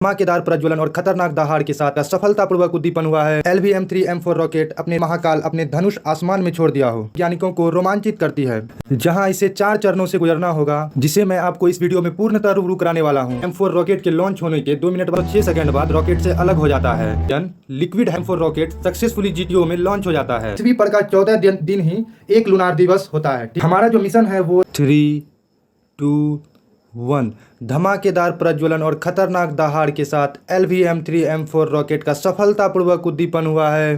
धमाकेदार प्रज्वलन और खतरनाक दहाड़ के साथ सफलतापूर्वक उद्दीपन हुआ है। LVM-3 M4 रॉकेट अपने महाकाल अपने धनुष आसमान में छोड़ दिया हो, वैज्ञानिकों को रोमांचित करती है, जहां इसे 4 चरणों से गुजरना होगा, जिसे मैं आपको इस वीडियो में पूर्णतः रूबरू कराने वाला हूं। M4 रॉकेट के लॉन्च होने के 2 मिनट बाद 6 सेकंड बाद रॉकेट से अलग हो जाता है। Liquid M4 rocket successfully GTO में लॉन्च हो जाता है। पृथ्वी पर का 14 दिन ही एक लूनार दिवस होता है। हमारा जो मिशन है वो 3, 2, 1 धमाकेदार प्रज्वलन और खतरनाक दहाड़ के साथ LVM-3 M4 रॉकेट का सफलतापूर्वक उद्दीपन हुआ है।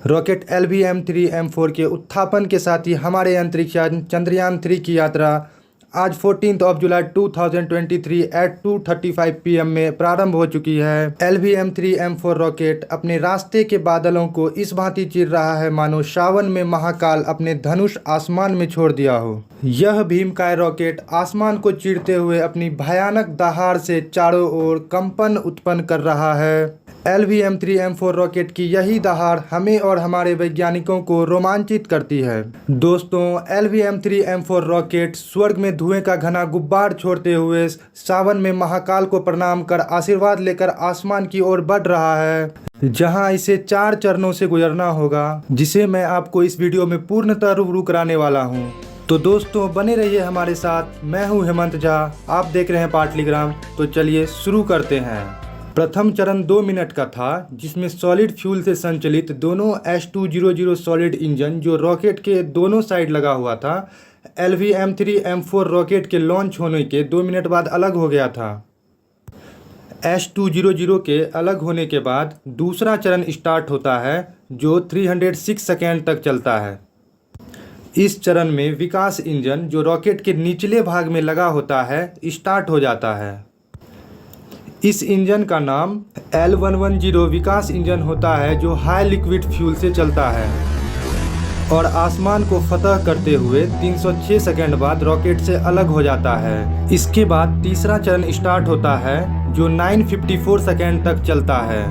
रॉकेट LVM-3 M4 के उत्थापन के साथ ही हमारे अंतरिक्ष यान चंद्रयान 3 की यात्रा आज 14 जुलाई 2023 एट 2:35 PM में प्रारंभ हो चुकी है। LVM-3 M4 रॉकेट अपने रास्ते के बादलों को इस भांति चीर रहा है मानो सावन में महाकाल अपने धनुष आसमान में छोड़ दिया हो। यह भीमकाय रॉकेट आसमान को चीरते हुए अपनी भयानक दहाड़ से चारों ओर कंपन उत्पन्न कर रहा है। LVM-3 M4 रॉकेट की यही दहाड़ हमें और हमारे वैज्ञानिकों को रोमांचित करती है। दोस्तों, LVM-3 M4 रॉकेट स्वर्ग में धुएं का घना गुब्बार छोड़ते हुए सावन में महाकाल को प्रणाम कर आशीर्वाद लेकर आसमान की ओर बढ़ रहा है, जहां इसे 4 चरणों से गुजरना होगा, जिसे मैं आपको इस वीडियो में पूर्णतः रूबरू कराने वाला हूं। तो दोस्तों, बने रहिए हमारे साथ। मैं हूं हेमंत झा, आप देख रहे हैं पाटलीग्राम। तो चलिए शुरू करते हैं। प्रथम चरण 2 मिनट का था, जिसमें सॉलिड फ्यूल से संचालित दोनों S200 सॉलिड इंजन जो रॉकेट के दोनों साइड लगा हुआ था, LVM-3 M4 रॉकेट के लॉन्च होने के 2 मिनट बाद अलग हो गया था। S200 के अलग होने के बाद दूसरा चरण स्टार्ट होता है, जो 306 सेकेंड तक चलता है। इस चरण में विकास इंजन जो रॉकेट के निचले भाग में लगा होता है स्टार्ट हो जाता है। इस इंजन का नाम L110 विकास इंजन होता है, जो हाई लिक्विड फ्यूल से चलता है और आसमान को फतह करते हुए 306 सेकंड बाद रॉकेट से अलग हो जाता है। इसके बाद तीसरा चरण स्टार्ट होता है, जो 954 सेकंड तक चलता है।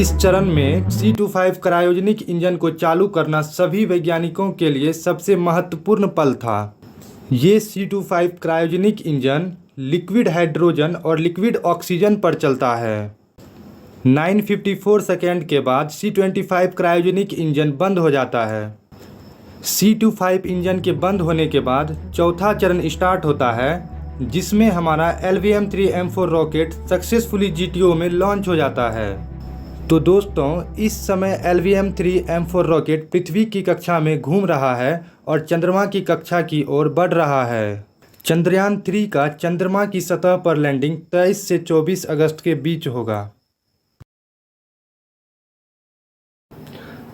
इस चरण में C25 क्रायोजेनिक इंजन को चालू करना सभी वैज्ञानिकों के लिए सबसे महत्वपूर्ण पल था। ये C25 cryogenic engine liquid hydrogen और लिक्विड ऑक्सीजन पर चलता है। 954 सेकेंड के बाद C25 क्रायोजेनिक इंजन बंद हो जाता है। C25 इंजन के बंद होने के बाद चौथा चरण स्टार्ट होता है, जिसमें हमारा LVM-3 M4 rocket successfully GTO में लॉन्च हो जाता है। तो दोस्तों, इस समय LVM-3 M4 रॉकेट पृथ्वी की कक्षा में घूम रहा है और चंद्रमा की कक्षा की ओर बढ़ रहा है। चंद्रयान 3 का चंद्रमा की सतह पर लैंडिंग 23 से 24 अगस्त के बीच होगा।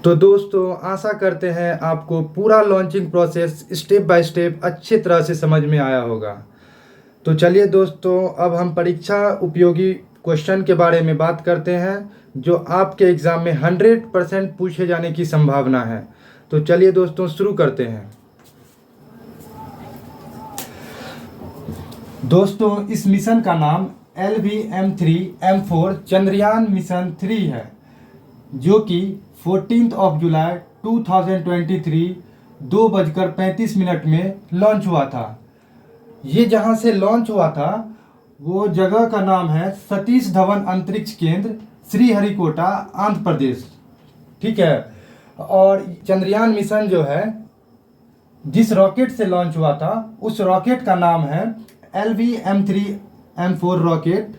तो दोस्तों, आशा करते हैं आपको पूरा launching process step by step अच्छी तरह से समझ में आया होगा। तो चलिए दोस्तों, अब हम परीक्षा उपयोगी क्वेश्चन के बारे में बात करते हैं, जो आपके एग्ज़ाम में 100% पूछे जाने की संभावना है। तो चलिए दोस्तों, शुरू करते हैं। दोस्तों, इस मिशन का नाम LVM-3 M4 चंद्रयान मिशन 3 है, जो कि 14 जुलाई 2023 2:35 में लॉन्च हुआ था। ये जहां से लॉन्च हुआ था वो जगह का नाम है सतीश धवन अंतरिक्ष केंद्र, श्रीहरिकोटा, आंध्र प्रदेश। ठीक है। और चंद्रयान मिशन जो है, जिस रॉकेट से लॉन्च हुआ था, उस रॉकेट का नाम है LVM-3 M4 रॉकेट,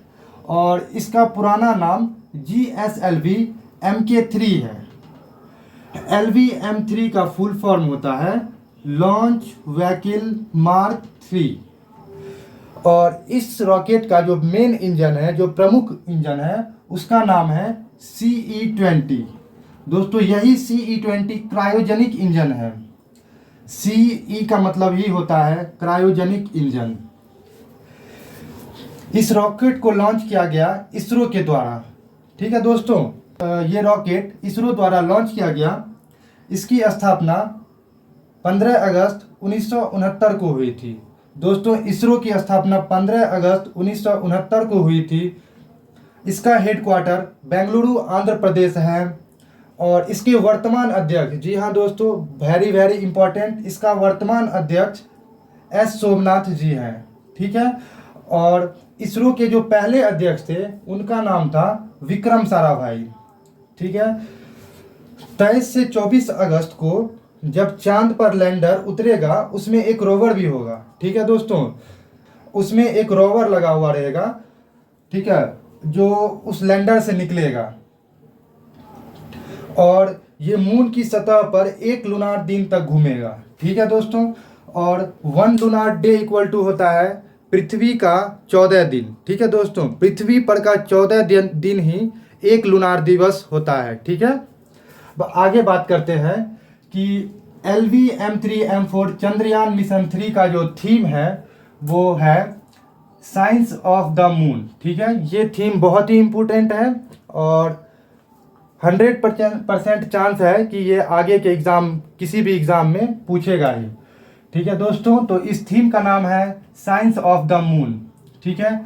और इसका पुराना नाम GSLV Mk3 है। LVM-3 का फुल फॉर्म होता है लॉन्च व्हीकल मार्क 3। और इस रॉकेट का जो मेन इंजन है, जो प्रमुख इंजन है, उसका नाम है CE-20। दोस्तों, यही CE-20 क्रायोजेनिक इंजन है। CE का मतलब ही होता है क्रायोजेनिक इंजन। इस रॉकेट को लॉन्च किया गया इसरो के द्वारा। ठीक है दोस्तों, ये रॉकेट इसरो द्वारा लॉन्च किया गया। इसकी स्थापना 15 अगस्त 1969 को हुई थी। दोस्तों, इसरो की स्थापना 15 अगस्त 1969 को हुई थी। इसका हेडक्वार्टर बेंगलुरु, आंध्र प्रदेश है। और इसके वर्तमान अध्यक्ष, जी हाँ दोस्तों, वेरी वेरी इंपॉर्टेंट, इसका वर्तमान अध्यक्ष S सोमनाथ जी हैं। ठीक है। और इसरो के जो पहले अध्यक्ष थे उनका नाम था विक्रम साराभाई। ठीक है, 23 से 24 अगस्त को जब चांद पर लैंडर उतरेगा उसमें एक रोवर भी होगा। ठीक है दोस्तों, उसमें एक रोवर लगा हुआ रहेगा, ठीक है, जो उस लैंडर से निकलेगा और ये मून की सतह पर एक लूनार दिन तक घूमेगा। ठीक है दोस्तों, और 1 लूनार डे इक्वल टू होता है पृथ्वी का 14 दिन। ठीक है दोस्तों, पृथ्वी पर का 14 दिन ही एक लूनार दिवस होता है। ठीक है, अब आगे बात करते हैं कि LVM3M4 चंद्रयान मिशन 3 का जो थीम है वो है साइंस ऑफ द मून। ठीक है, ये थीम बहुत ही इम्पोर्टेंट है और 100% चांस है कि ये आगे के एग्ज़ाम, किसी भी एग्ज़ाम में पूछेगा ही। ठीक है दोस्तों, तो इस थीम का नाम है साइंस ऑफ द मून। ठीक है,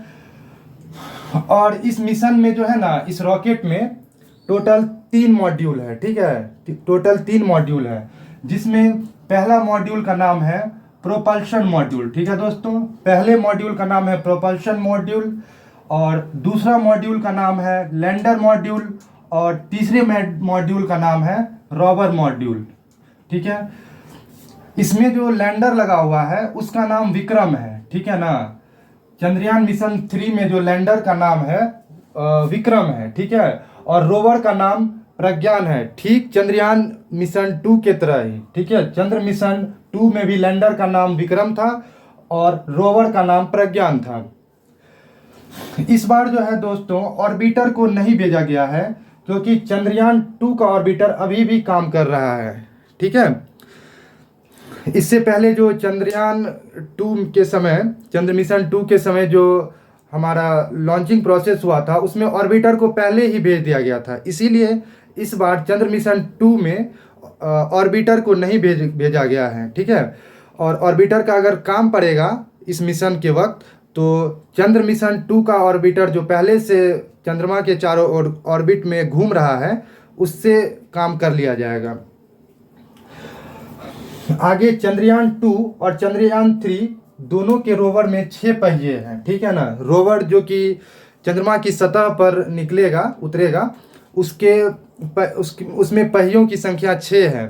और इस मिशन में जो है ना, इस रॉकेट में टोटल 3 मॉड्यूल है। ठीक है, टोटल 3 मॉड्यूल है, जिसमें पहला मॉड्यूल का नाम है प्रोपल्शन मॉड्यूल। ठीक है दोस्तों, पहले मॉड्यूल का नाम है प्रोपल्शन मॉड्यूल और दूसरा मॉड्यूल का नाम है लैंडर मॉड्यूल और तीसरे मॉड्यूल का नाम है रोवर मॉड्यूल। ठीक है, इसमें जो लैंडर लगा हुआ है उसका नाम विक्रम है। ठीक है ना, चंद्रयान मिशन 3 में जो लैंडर का नाम है विक्रम है। ठीक है, और रोवर का नाम प्रज्ञान है, ठीक चंद्रयान मिशन 2 के तरह ही। ठीक है, चंद्र मिशन 2 में भी लैंडर का नाम विक्रम था और रोवर का नाम प्रज्ञान था। इस बार जो है दोस्तों ऑर्बिटर को नहीं भेजा गया है क्योंकि चंद्रयान 2 का ऑर्बिटर अभी भी काम कर रहा है। ठीक है, इससे पहले जो चंद्रयान 2 के समय, चंद्र मिशन 2 के समय जो हमारा लॉन्चिंग प्रोसेस हुआ था उसमें ऑर्बिटर को पहले ही भेज दिया गया था, इसीलिए इस बार चंद्र मिशन 2 में ऑर्बिटर को नहीं भेजा गया है। ठीक है, और ऑर्बिटर का अगर काम पड़ेगा इस मिशन के वक्त तो चंद्र मिशन 2 का ऑर्बिटर जो पहले से चंद्रमा के चारों ओर ऑर्बिट में घूम रहा है उससे काम कर लिया जाएगा। आगे चंद्रयान 2 और चंद्रयान 3 दोनों के रोवर में 6 पहिए हैं। ठीक है ना, रोवर जो कि चंद्रमा की सतह पर निकलेगा, उतरेगा, उसमें पहियों की संख्या 6 है।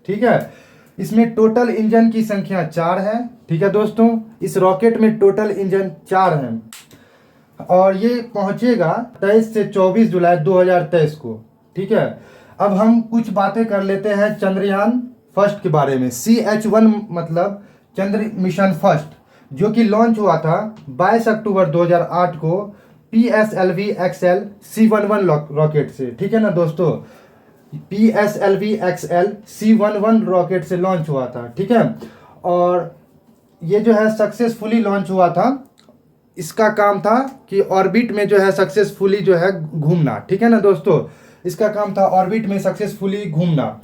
ठीक है, इसमें टोटल इंजन की संख्या 4 है। ठीक है दोस्तों, इस रॉकेट में टोटल इंजन 4 हैं और ये पहुंचेगा 23 से 24 जुलाई 2023 को। ठीक है, अब हम कुछ बातें कर लेते हैं चंद्रयान फर्स्ट के बारे में। CH1 मतलब चंद्र मिशन फर्स्ट, जो कि लॉन्च हुआ था 22 अक्टूबर 2008 को PSLV XL C11 रॉकेट से। ठीक है ना दोस्तों, PSLV XL C11 रॉकेट से लॉन्च हुआ था। ठीक है, और ये जो है सक्सेसफुली लॉन्च हुआ था। इसका काम था कि ऑर्बिट में जो है सक्सेसफुली जो है घूमना। ठीक है ना दोस्तों, इसका काम था ऑर्बिट में सक्सेसफुली घूमना।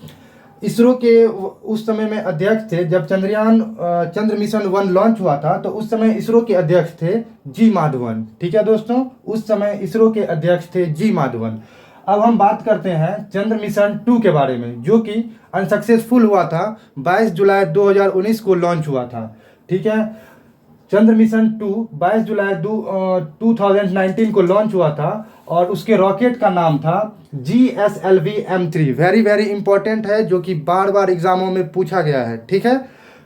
इसरो के उस समय में अध्यक्ष थे, जब चंद्र मिशन 1 लॉन्च हुआ था तो उस समय इसरो के अध्यक्ष थे जी माधवन। ठीक है दोस्तों, उस समय इसरो के अध्यक्ष थे जी माधवन। अब हम बात करते हैं चंद्र मिशन 2 के बारे में, जो कि अनसक्सेसफुल हुआ था, 22 जुलाई 2019 को लॉन्च हुआ था। ठीक है, चंद्र मिशन 2 22 जुलाई 2019 को लॉन्च हुआ था और उसके रॉकेट का नाम था GSLV M3। Very very important है, जो कि बार बार एग्जामों में पूछा गया है। ठीक है,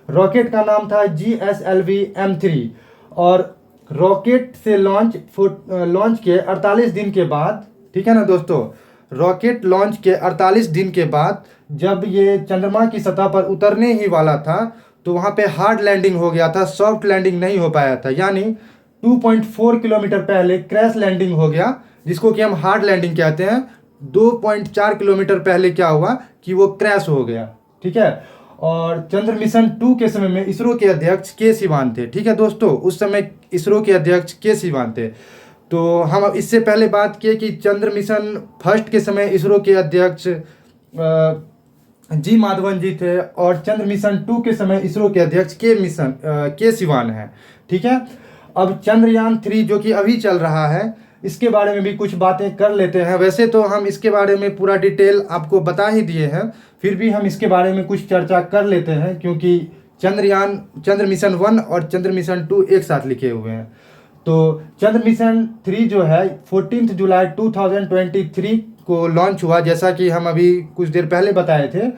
रॉकेट का नाम था GSLV M3 और रॉकेट से लॉन्च के 48 दिन के बाद, ठीक है ना दोस्तों, रॉकेट लॉन्च के 48 दिन के बाद जब ये चंद्रमा की सतह पर उतरने ही वाला था तो वहाँ पे हार्ड लैंडिंग हो गया था, सॉफ्ट लैंडिंग नहीं हो पाया था। यानी 2.4 किलोमीटर पहले क्रैश लैंडिंग हो गया, जिसको कि हम हार्ड लैंडिंग कहते हैं। 2.4 किलोमीटर पहले क्या हुआ कि वो क्रैश हो गया। ठीक है, और चंद्र मिशन 2 के समय में इसरो के अध्यक्ष के सिवान थे। ठीक है दोस्तों, उस समय इसरो के अध्यक्ष के सिवान थे। तो हम इससे पहले बात किए कि चंद्र मिशन फर्स्ट के समय इसरो के अध्यक्ष जी माधवन जी थे और चंद्र मिशन 2 के समय इसरो के अध्यक्ष के सिवान हैं। ठीक है, अब चंद्रयान 3 जो कि अभी चल रहा है, इसके बारे में भी कुछ बातें कर लेते हैं। वैसे तो हम इसके बारे में पूरा डिटेल आपको बता ही दिए हैं, फिर भी हम इसके बारे में कुछ चर्चा कर लेते हैं क्योंकि चंद्र मिशन 1 और चंद्र मिशन 2 एक साथ लिखे हुए हैं। तो चंद्र मिशन 3 जो है 14 जुलाई 2023 को लॉन्च हुआ, जैसा कि हम अभी कुछ देर पहले बताए थे।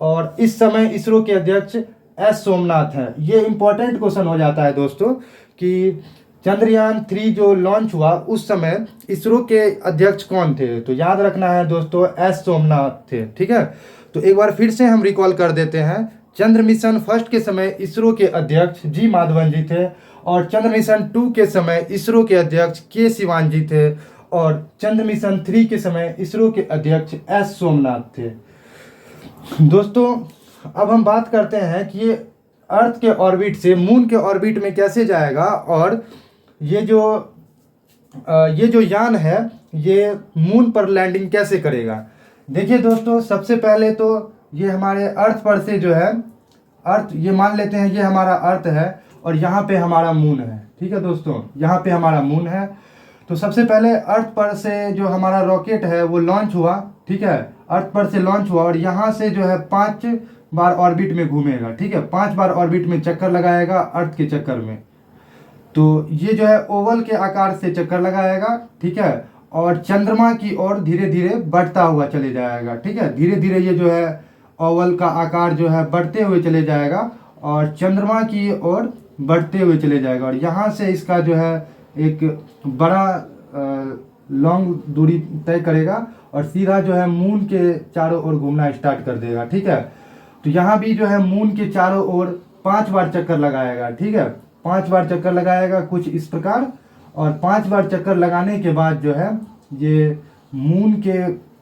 और इस समय इसरो के अध्यक्ष एस सोमनाथ हैं। ये इम्पोर्टेंट क्वेश्चन हो जाता है दोस्तों कि चंद्रयान 3 जो लॉन्च हुआ उस समय इसरो के अध्यक्ष कौन थे। तो याद रखना है दोस्तों, एस सोमनाथ थे। ठीक है, तो एक बार फिर से हम रिकॉल कर देते हैं। चंद्र मिशन फर्स्ट के समय इसरो के अध्यक्ष जी माधवन जी थे, और चंद्र मिशन 2 के समय इसरो के अध्यक्ष के सिवान जी थे, और चंद्र मिशन 3 के समय इसरो के अध्यक्ष एस सोमनाथ थे। दोस्तों अब हम बात करते हैं कि ये अर्थ के ऑर्बिट से मून के ऑर्बिट में कैसे जाएगा, और ये जो यान है ये मून पर लैंडिंग कैसे करेगा। देखिए दोस्तों, सबसे पहले तो ये हमारे अर्थ पर से जो है अर्थ, ये मान लेते हैं ये हमारा अर्थ है और यहाँ पे हमारा मून है। ठीक है दोस्तों, यहाँ पे हमारा मून है। तो सबसे पहले अर्थ पर से जो हमारा रॉकेट है वो लॉन्च हुआ। ठीक है, अर्थ पर से लॉन्च हुआ और यहाँ से जो है 5 बार ऑर्बिट में घूमेगा। ठीक है, 5 बार ऑर्बिट में चक्कर लगाएगा अर्थ के चक्कर में। तो ये जो है ओवल के आकार से चक्कर लगाएगा। ठीक है, और चंद्रमा की ओर धीरे धीरे बढ़ता हुआ चले जाएगा। ठीक है, धीरे धीरे ये जो है ओवल का आकार जो है बढ़ते हुए चले जाएगा और चंद्रमा की ओर बढ़ते हुए चले जाएगा, और यहाँ से इसका जो है एक बड़ा लॉन्ग दूरी तय करेगा और सीधा जो है मून के चारों ओर घूमना स्टार्ट कर देगा। ठीक है, तो यहाँ भी जो है मून के चारों ओर 5 बार चक्कर लगाएगा। ठीक है, 5 बार चक्कर लगाएगा कुछ इस प्रकार, और 5 बार चक्कर लगाने के बाद जो है ये मून के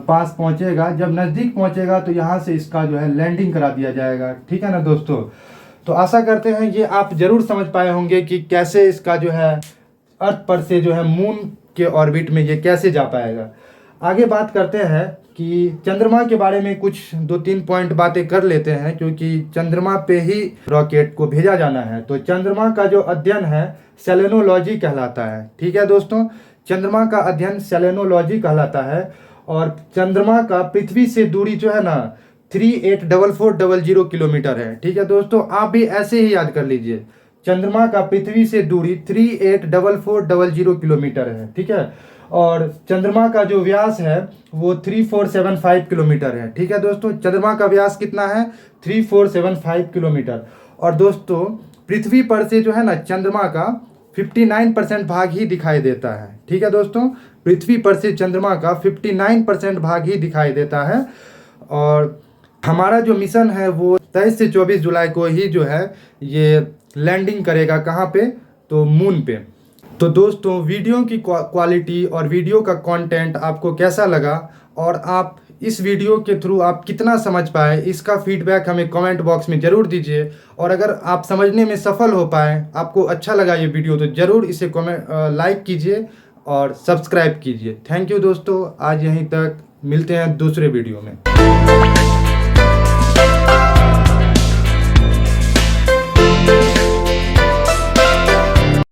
पास पहुँचेगा। जब नज़दीक पहुँचेगा तो यहाँ से इसका जो है लैंडिंग करा दिया जाएगा। ठीक है ना दोस्तों, तो आशा करते हैं ये आप ज़रूर समझ पाए होंगे कि कैसे इसका जो है अर्थ पर से जो है मून के ऑर्बिट में ये कैसे जा पाएगा। आगे बात करते हैं कि चंद्रमा के बारे में कुछ 2-3 पॉइंट बातें कर लेते हैं, क्योंकि चंद्रमा पे ही रॉकेट को भेजा जाना है। तो चंद्रमा का जो अध्ययन है सेलेनोलॉजी कहलाता है। ठीक है दोस्तों, चंद्रमा का अध्ययन सेलेनोलॉजी कहलाता है, और चंद्रमा का पृथ्वी से दूरी जो है ना 384400 किलोमीटर है। ठीक है दोस्तों, आप भी ऐसे ही याद कर लीजिए, चंद्रमा का पृथ्वी से दूरी 384400 किलोमीटर है। ठीक है, और चंद्रमा का जो व्यास है वो 3475 किलोमीटर है। ठीक है दोस्तों, चंद्रमा का व्यास कितना है 3475 किलोमीटर। और दोस्तों पृथ्वी पर से जो है ना चंद्रमा का 59% भाग ही दिखाई देता है। ठीक है दोस्तों, पृथ्वी पर से चंद्रमा का 59% भाग ही दिखाई देता है। और हमारा जो मिशन है वो 23 से 24 जुलाई को ही जो है ये लैंडिंग करेगा। कहाँ पे, तो मून पे। तो दोस्तों वीडियो की क्वालिटी और वीडियो का कंटेंट आपको कैसा लगा, और आप इस वीडियो के थ्रू आप कितना समझ पाए, इसका फीडबैक हमें कमेंट बॉक्स में ज़रूर दीजिए। और अगर आप समझने में सफल हो पाए, आपको अच्छा लगा ये वीडियो, तो ज़रूर इसे लाइक कीजिए और सब्सक्राइब कीजिए। थैंक यू दोस्तों, आज यहीं तक, मिलते हैं दूसरे वीडियो में।